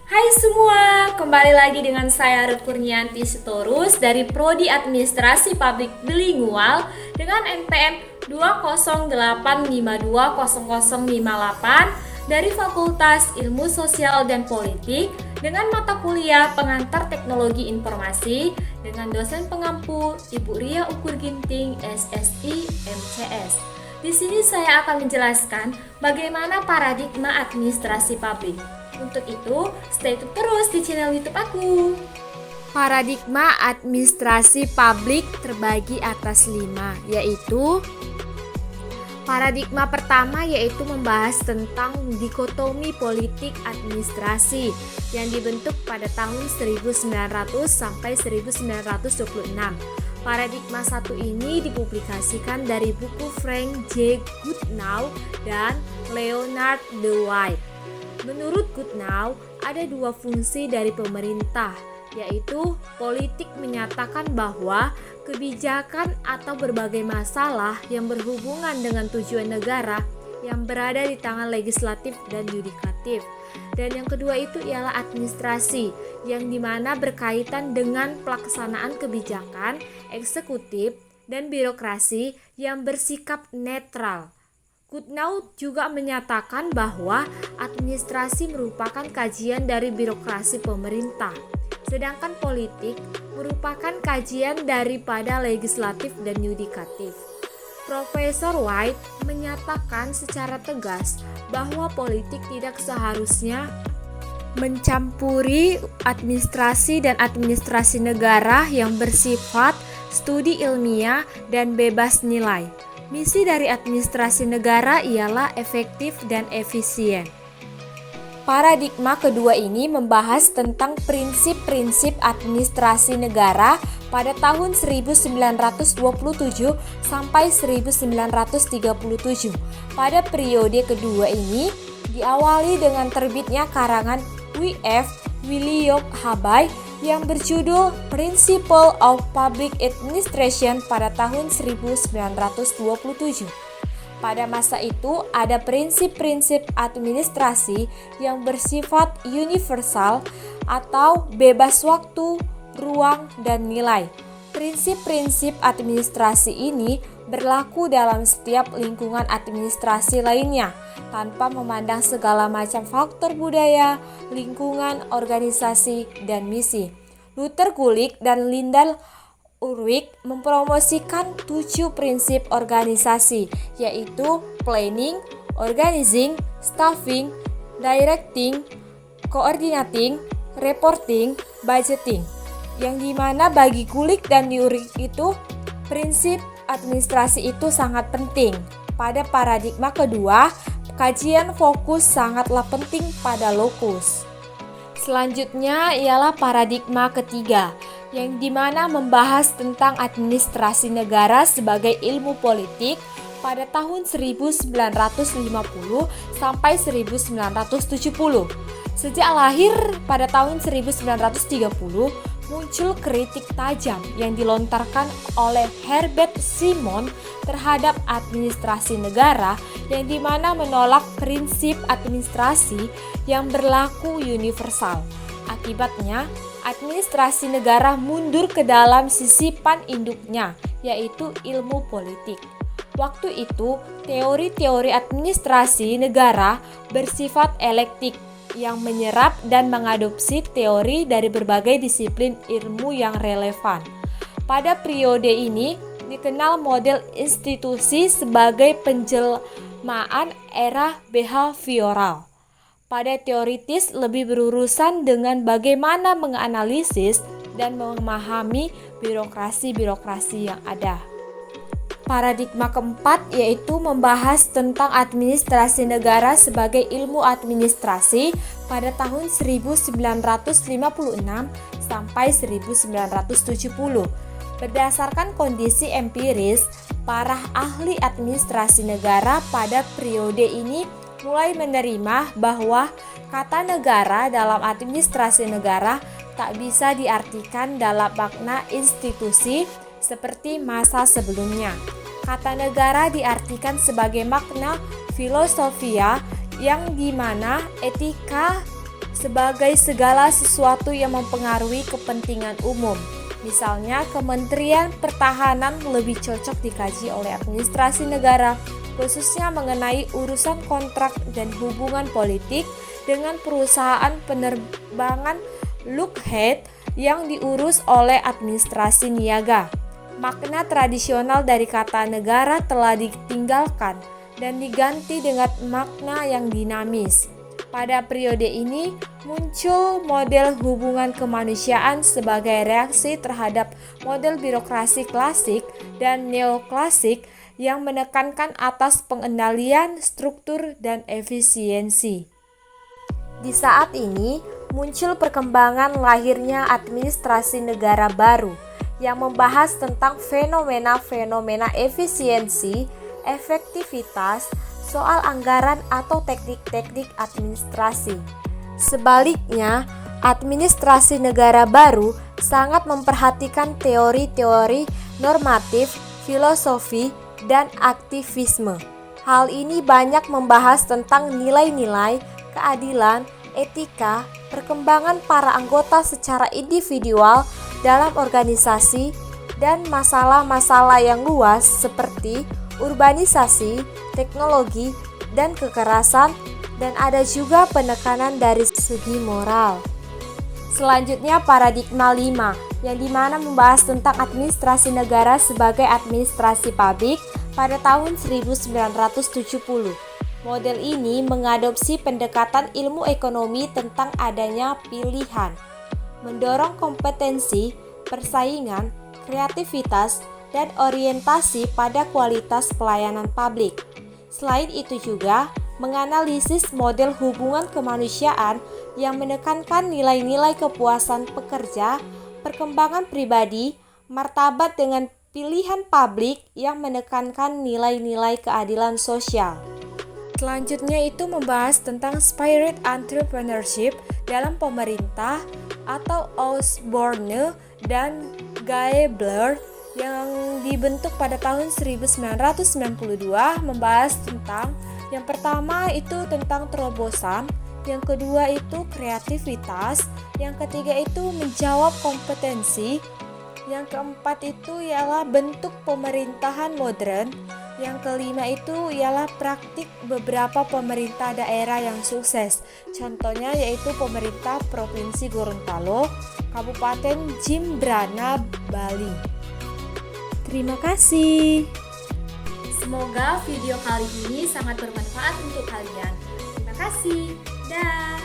Hai semua, kembali lagi dengan saya Ruth Kurnianti Sitorus dari Prodi Administrasi Publik Bilingual dengan NPM 208520058 dari Fakultas Ilmu Sosial dan Politik dengan mata kuliah Pengantar Teknologi Informasi dengan dosen pengampu Ibu Ria Ukur Ginting, SSI, MCS. Di sini saya akan menjelaskan bagaimana paradigma administrasi publik. Untuk itu, stay tune terus di channel YouTube aku. Paradigma administrasi publik terbagi atas 5, yaitu paradigma pertama yaitu membahas tentang dikotomi politik administrasi yang dibentuk pada tahun 1900 sampai 1926. Paradigma 1 ini dipublikasikan dari buku Frank J. Goodnow dan Leonard D. White. Menurut Goodnow, ada 2 fungsi dari pemerintah, yaitu politik menyatakan bahwa kebijakan atau berbagai masalah yang berhubungan dengan tujuan negara yang berada di tangan legislatif dan yudikatif. Dan yang kedua itu ialah administrasi, yang dimana berkaitan dengan pelaksanaan kebijakan, eksekutif, dan birokrasi yang bersikap netral. Goodnow juga menyatakan bahwa administrasi merupakan kajian dari birokrasi pemerintah, sedangkan politik merupakan kajian daripada legislatif dan yudikatif. Profesor White menyatakan secara tegas bahwa politik tidak seharusnya mencampuri administrasi dan administrasi negara yang bersifat studi ilmiah dan bebas nilai. Misi dari administrasi negara ialah efektif dan efisien. Paradigma kedua ini membahas tentang prinsip-prinsip administrasi negara pada tahun 1927 sampai 1937. Pada periode kedua ini diawali dengan terbitnya karangan W.F. William Habay yang berjudul Principle of Public Administration pada tahun 1927. Pada masa itu ada prinsip-prinsip administrasi yang bersifat universal atau bebas waktu, ruang, dan nilai. Prinsip-prinsip administrasi ini berlaku dalam setiap lingkungan administrasi lainnya, tanpa memandang segala macam faktor budaya, lingkungan, organisasi, dan misi. Luther Gulick dan Lyndall Urwin mempromosikan 7 prinsip organisasi, yaitu planning, organizing, staffing, directing, coordinating, reporting, budgeting. Yang dimana bagi Gulick dan Urwin itu prinsip administrasi itu sangat penting. Pada paradigma kedua, kajian fokus sangatlah penting pada lokus. Selanjutnya ialah paradigma ketiga, yang dimana membahas tentang administrasi negara sebagai ilmu politik pada tahun 1950 sampai 1970. Sejak lahir pada tahun 1930, muncul kritik tajam yang dilontarkan oleh Herbert Simon terhadap administrasi negara yang dimana menolak prinsip administrasi yang berlaku universal. Akibatnya, administrasi negara mundur ke dalam sisipan induknya, yaitu ilmu politik. Waktu itu, teori-teori administrasi negara bersifat elektik, yang menyerap dan mengadopsi teori dari berbagai disiplin ilmu yang relevan. Pada periode ini dikenal model institusi sebagai penjelmaan era behavioral. Pada teoritis lebih berurusan dengan bagaimana menganalisis dan memahami birokrasi-birokrasi yang ada. Paradigma keempat yaitu membahas tentang administrasi negara sebagai ilmu administrasi pada tahun 1956 sampai 1970. Berdasarkan kondisi empiris, para ahli administrasi negara pada periode ini mulai menerima bahwa kata negara dalam administrasi negara tak bisa diartikan dalam makna institusi seperti masa sebelumnya. Kata negara diartikan sebagai makna filosofia yang dimana etika sebagai segala sesuatu yang mempengaruhi kepentingan umum. Misalnya, Kementerian Pertahanan lebih cocok dikaji oleh administrasi negara, khususnya mengenai urusan kontrak dan hubungan politik dengan perusahaan penerbangan Lockheed yang diurus oleh administrasi niaga. Makna tradisional dari kata negara telah ditinggalkan dan diganti dengan makna yang dinamis. Pada periode ini, muncul model hubungan kemanusiaan sebagai reaksi terhadap model birokrasi klasik dan neoklasik yang menekankan atas pengendalian, struktur, dan efisiensi. Di saat ini, muncul perkembangan lahirnya administrasi negara baru yang membahas tentang fenomena-fenomena efisiensi, efektivitas, soal anggaran atau teknik-teknik administrasi. Sebaliknya, administrasi negara baru sangat memperhatikan teori-teori normatif, filosofi, dan aktivisme. Hal ini banyak membahas tentang nilai-nilai, keadilan, etika, perkembangan para anggota secara individual dalam organisasi, dan masalah-masalah yang luas seperti urbanisasi, teknologi, dan kekerasan, dan ada juga penekanan dari segi moral. Selanjutnya paradigma 5, yang dimana membahas tentang administrasi negara sebagai administrasi publik pada tahun 1970. Model ini mengadopsi pendekatan ilmu ekonomi tentang adanya pilihan, mendorong kompetensi, persaingan, kreativitas, dan orientasi pada kualitas pelayanan publik. Selain itu juga menganalisis model hubungan kemanusiaan yang menekankan nilai-nilai kepuasan pekerja, perkembangan pribadi, martabat dengan pilihan publik yang menekankan nilai-nilai keadilan sosial. Selanjutnya itu membahas tentang spirit entrepreneurship dalam pemerintah atau Osborne dan Gaebler yang dibentuk pada tahun 1992, membahas tentang yang pertama itu tentang terobosan, yang kedua itu kreativitas, yang ketiga itu menjawab kompetensi, yang keempat itu ialah bentuk pemerintahan modern, yang kelima itu ialah praktik beberapa pemerintah daerah yang sukses. Contohnya yaitu pemerintah Provinsi Gorontalo, Kabupaten Jimbrana, Bali. Terima kasih. Semoga video kali ini sangat bermanfaat untuk kalian. Terima kasih. Dah.